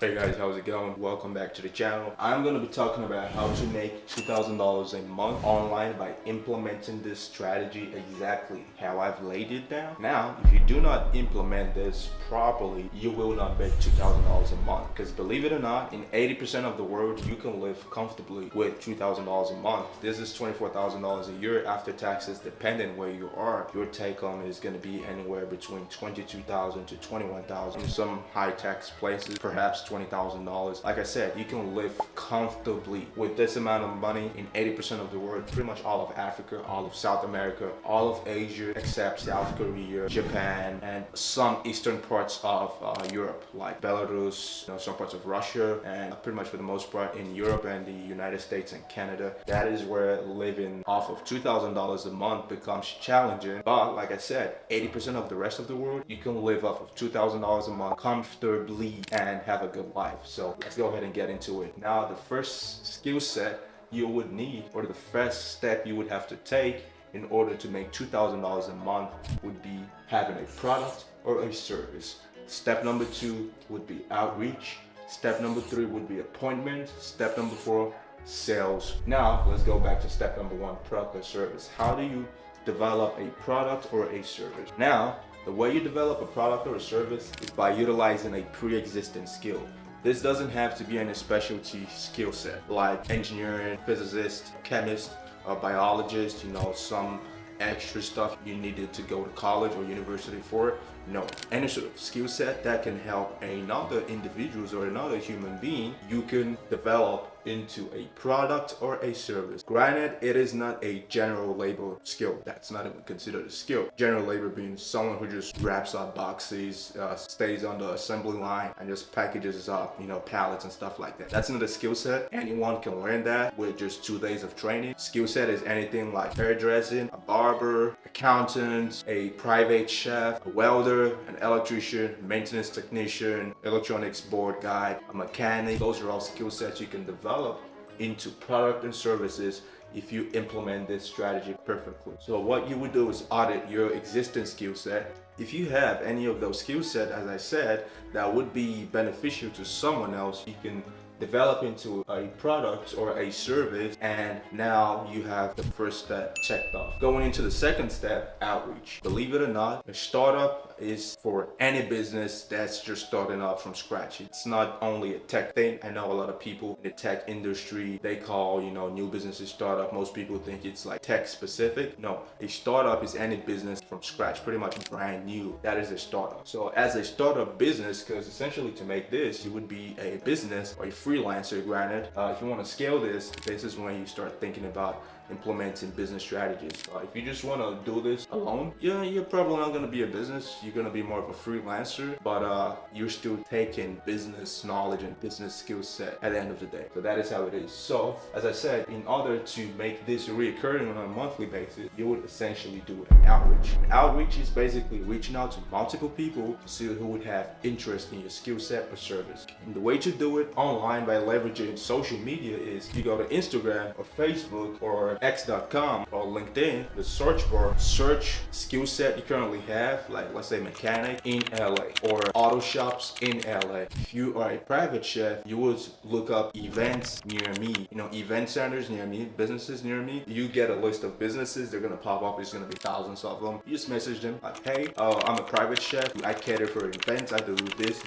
Hey guys, how's it going? Welcome back to the channel. I'm going to be talking about how to make $2,000 a month online by implementing this strategy exactly how I've laid it down. Now, if you do not implement this properly, you will not make $2,000 a month. Because believe it or not, in 80% of the world, you can live comfortably with $2,000 a month. This is $24,000 a year after taxes, depending where you are. Your take home is going to be anywhere between $22,000 to $21,000. In some high tax places, perhaps $20,000. Like I said, you can live comfortably with this amount of money in 80% of the world, pretty much all of Africa, all of South America, all of Asia, except South Korea, Japan, and some eastern parts of Europe, like Belarus, some parts of Russia, and pretty much for the most part in Europe and the United States and Canada. That is where living off of $2,000 a month becomes challenging. But like I said, 80% of the rest of the world, you can live off of $2,000 a month comfortably and have a good life. So let's go ahead and get into it. Now, the first skill set you would need, or the first step you would have to take in order to make $2,000 a month, would be having a product or a service. Step number 2 would be outreach. Step number 3 would be appointment. Step number 4, sales. Now let's go back to step number 1, product or service. How do you develop a product or a service? Now, the way you develop a product or a service is by utilizing a pre-existing skill. This doesn't have to be any specialty skill set like engineering, physicist, chemist, or biologist, some extra stuff you needed to go to college or university for. No, any sort of skill set that can help another individuals or another human being, you can develop into a product or a service. Granted, it is not a general labor skill. That's not even considered a skill. General labor being someone who just wraps up boxes, stays on the assembly line, and just packages up, pallets and stuff like that. That's not a skill set. Anyone can learn that with just 2 days of training. Skill set is anything like hairdressing, a barber, accountant, a private chef, a welder, an electrician, maintenance technician, electronics board guy, a mechanic. Those are all skill sets you can develop into product and services if you implement this strategy perfectly. So what you would do is audit your existing skill set. If you have any of those skill sets, as I said, that would be beneficial to someone else, you can develop into a product or a service, and now you have the first step checked off. Going into the second step, outreach. Believe it or not, a startup is for any business that's just starting up from scratch. It's not only a tech thing. I know a lot of people in the tech industry, they call new businesses startup. Most people think it's like tech specific. No, a startup is any business from scratch, pretty much brand new. That is a startup. So as a startup business, because essentially to make this, you would be a business or a freelancer, granted. If you want to scale this is when you start thinking about implementing business strategies. If you just want to do this alone, you're probably not going to be a business. You're going to be more of a freelancer, but you're still taking business knowledge and business skill set at the end of the day. So that is how it is. So as I said, in order to make this reoccurring on a monthly basis, you would essentially do an outreach. Outreach is basically reaching out to multiple people to see who would have interest in your skill set or service. And the way to do it online by leveraging social media is you go to Instagram or Facebook or X.com or LinkedIn, the search bar, search skill set you currently have, like let's say mechanic in LA or auto shops in LA. If you are a private chef, you would look up events near me, event centers near me, businesses near me. You get a list of businesses, they're gonna pop up, there's gonna be thousands of them. You just message them like, hey, I'm a private chef, I cater for events, I do this.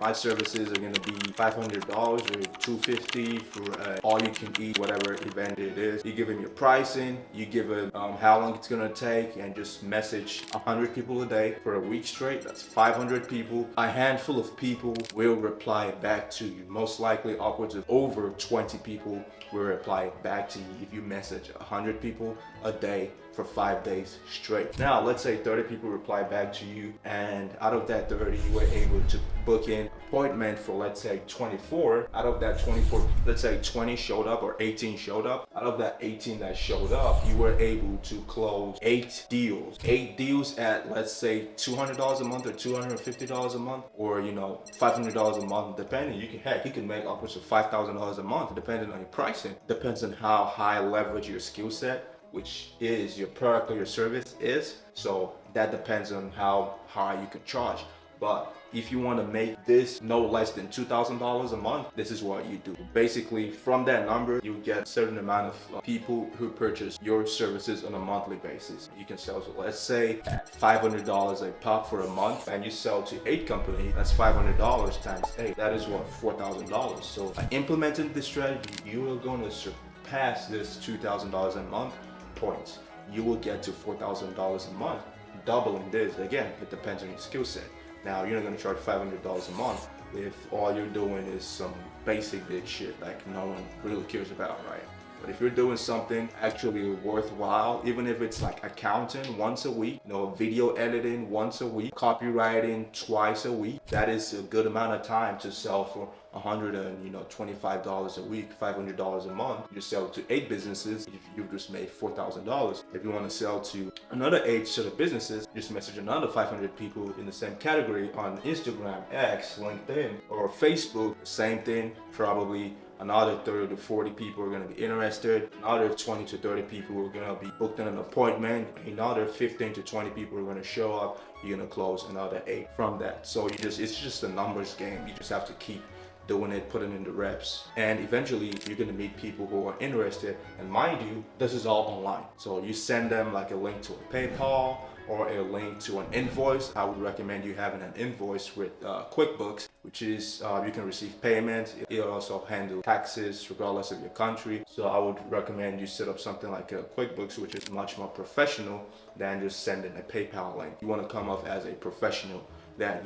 My services are gonna be $500 or $250 for all you can eat, whatever event it is. You give them your pricing, you give it how long it's gonna take, and just message 100 people a day for a week straight. That's 500 people. A handful of people will reply back to you. Most likely upwards of over 20 people will reply back to you if you message 100 people a day for 5 days straight. Now, let's say 30 people reply back to you, and out of that 30, you were able to book in appointment for, let's say, 24. Out of that 24, let's say 20 showed up or 18 showed up. Out of that 18 that showed up, you were able to close 8 deals. 8 deals at, let's say, $200 a month or $250 a month, or $500 a month, depending. You can make upwards of $5,000 a month depending on your pricing. Depends on how high leverage your skill set, which is your product or your service is. So that depends on how high you can charge. But If you want to make this no less than $2,000 a month, this is what you do. Basically, from that number, you get a certain amount of people who purchase your services on a monthly basis. You can sell to, let's say, at $500 a pop for a month, and you sell to 8 companies, that's $500 times 8. That is what, $4,000. So by implementing this strategy, you are going to surpass this $2,000 a month points. You will get to $4,000 a month, doubling this. Again, it depends on your skill set. Now, you're not going to charge $500 a month if all you're doing is some basic bitch shit like no one really cares about, right? But if you're doing something actually worthwhile, even if it's like accounting once a week, video editing once a week, copywriting twice a week, that is a good amount of time to sell for $125 a week, $500 a month. You sell to 8 businesses, you've just made $4,000. If you want to sell to another 8 sort of businesses, just message another 500 people in the same category on Instagram, X, LinkedIn, or Facebook. Same thing, probably another 30 to 40 people are going to be interested, another 20 to 30 people are going to be booked in an appointment, another 15 to 20 people are going to show up, you're going to close another 8 from that. So it's just a numbers game. You just have to keep doing it, putting in the reps, and eventually you're going to meet people who are interested. And mind you, this is all online, so you send them like a link to a PayPal or a link to an invoice. I would recommend you having an invoice with QuickBooks, which is you can receive payment. It'll also handle taxes regardless of your country. So I would recommend you set up something like a QuickBooks, which is much more professional than just sending a PayPal link. You want to come off as a professional that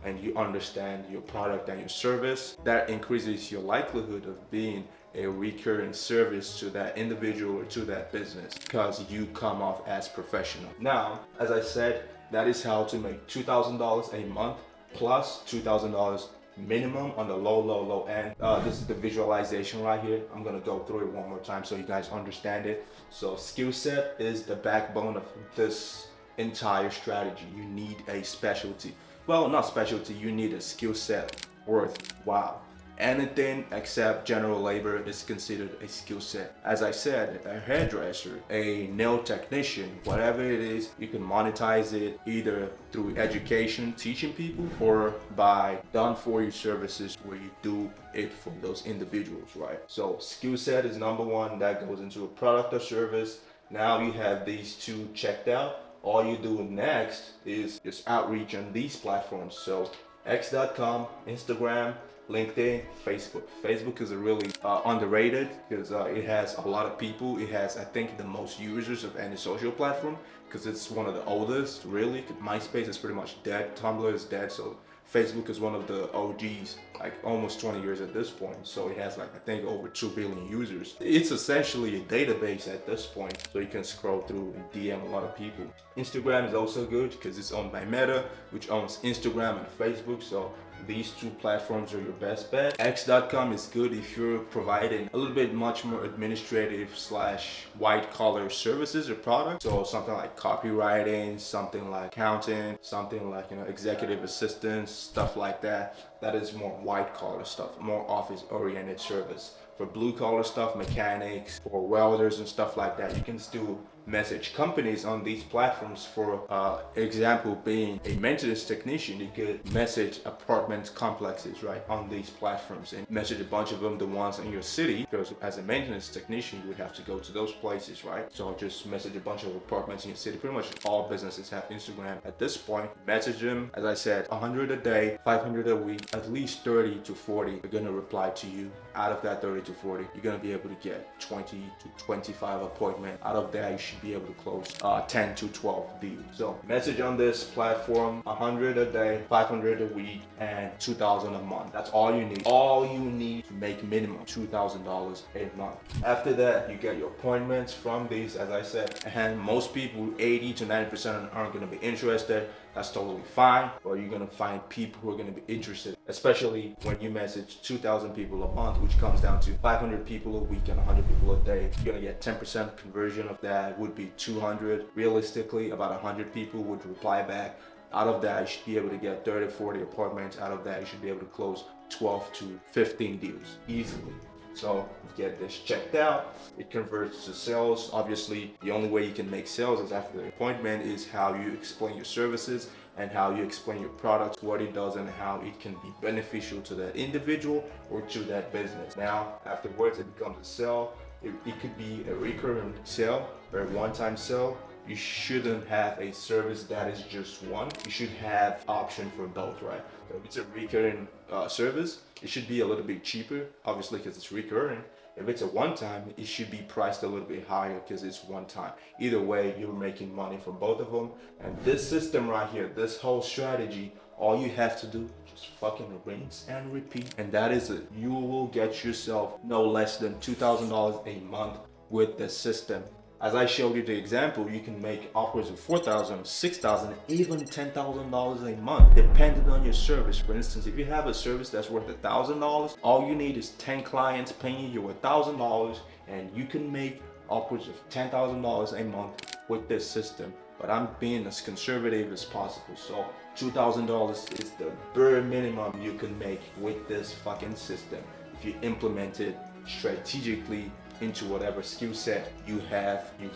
and you understand your product and your service. That increases your likelihood of being a recurring service to that individual or to that business because you come off as professional. Now, as I said, that is how to make $2,000 a month plus $2,000 minimum on the low end. This is the visualization right here. I'm gonna go through it one more time so you guys understand it. So skill set is the backbone of this entire strategy. You need a specialty. Well, not specialty, you need a skill set worthwhile. Anything except general labor is considered a skill set. As I said, a hairdresser, a nail technician, whatever it is, you can monetize it either through education, teaching people, or by done for you services where you do it for those individuals, right? So skill set is number one. That goes into a product or service. Now you have these two checked out. All you do next is just outreach on these platforms. So X.com, Instagram, LinkedIn, Facebook. Facebook is a really underrated because it has a lot of people. It has, I think, the most users of any social platform because it's one of the oldest, really. MySpace is pretty much dead. Tumblr is dead. So Facebook is one of the OGs, like almost 20 years at this point. So it has like, I think, over 2 billion users. It's essentially a database at this point. So you can scroll through and DM a lot of people. Instagram is also good because it's owned by Meta, which owns Instagram and Facebook. So these two platforms are your best bet. X.com is good if you're providing a little bit much more administrative / white collar services or products. So something like copywriting, something like accounting, something like executive assistance, stuff like that. That is more white collar stuff, more office oriented service. For blue collar stuff, mechanics, for welders and stuff like that, you can still message companies on these platforms. For example, being a maintenance technician, you could message apartment complexes right on these platforms and message a bunch of them, the ones in your city, because as a maintenance technician you would have to go to those places, right? So just message a bunch of apartments in your city. Pretty much all businesses have Instagram at this point. Message them, as I said, 100 a day, 500 a week, at least 30 to 40 are gonna reply to you. Out of that 30 to 40, you're gonna be able to get 20 to 25 appointments. Out of that, you should be able to close 10 to 12 deals. So message on this platform, 100 a day, 500 a week, and 2,000 a month. That's all you need. All you need to make minimum $2,000 a month. After that, you get your appointments from these, as I said, and most people, 80 to 90% aren't gonna be interested. That's totally fine, but you're gonna find people who are gonna be interested, especially when you message 2,000 people a month, which comes down to 500 people a week and 100 people a day. You're gonna get 10% conversion of that, would be 200. Realistically, about 100 people would reply back. Out of that, you should be able to get 30, 40 appointments. Out of that, you should be able to close 12 to 15 deals easily. So get this checked out. It converts to sales. Obviously, the only way you can make sales is after the appointment is how you explain your services, and how you explain your product, what it does, and how it can be beneficial to that individual or to that business. Now, afterwards, it becomes a sale. It could be a recurring sale or a one-time sale. You shouldn't have a service that is just one. You should have option for both, right? So if it's a recurring service, it should be a little bit cheaper, obviously, because it's recurring. If it's a one-time, it should be priced a little bit higher because it's one time. Either way, you're making money from both of them. And this system right here, this whole strategy, all you have to do, just fucking rinse and repeat. And that is it. You will get yourself no less than $2,000 a month with the system. As I showed you the example, you can make upwards of $4,000, $6,000, even $10,000 a month, depending on your service. For instance, if you have a service that's worth $1,000, all you need is 10 clients paying you $1,000, and you can make upwards of $10,000 a month with this system. But I'm being as conservative as possible, so $2,000 is the bare minimum you can make with this fucking system if you implement it strategically into whatever skill set you've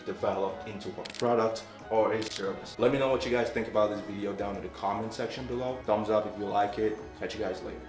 developed into a product or a service. Let me know what you guys think about this video down in the comment section below. Thumbs up if you like it. Catch you guys later.